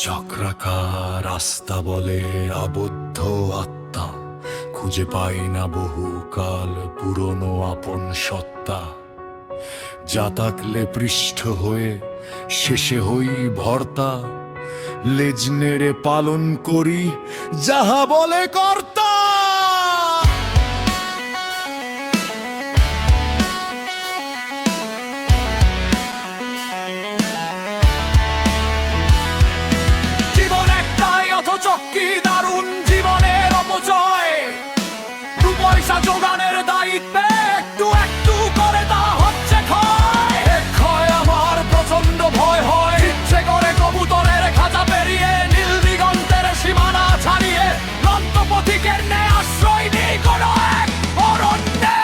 চক্রাকার রাস্তা বলে আবদ্ধ আত্মা, খুঁজে পাই না বহুকাল পুরনো আপন সত্তা। যা থাকলে পৃষ্ঠ হয়ে শেষে হই ভর্তা, লেজ নেড়ে পালন করি যাহা বলে কর্তা। জীবন একটাই অথচ কি দারুণ জীবনের অপচয়। দু পয়সা জোগানের দায়িত্বে একটু একটু করে তা হচ্ছে ক্ষয়। ক্ষয় আমার প্রচন্ড ভয় হয়, ইচ্ছে করে কবুতরের খাঁচা পেরিয়ে নীল দিগন্তের সীমানা ছাড়িয়ে ক্লান্ত পথিকের ন্যায় আশ্রয় নেই কোনো এক অরণ্যে,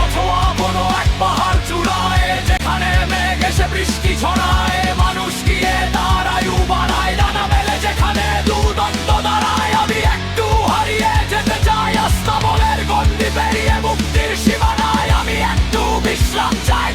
অথবা কোনো এক পাহাড় চূড়ায় যেখানে মেঘ এসে বৃষ্টি ছড়ায়। মানুষ গিয়ে তার আয়ু বাড়ায়, ডানা মেলে যেখানে দুদণ্ড দাঁড়ায়। আমি একটু হারিয়ে যেতে চাই আস্তাবলের গণ্ডি পেরিয়ে মুক্তির সীমানায়। আমি একটু বিশ্রাম চাই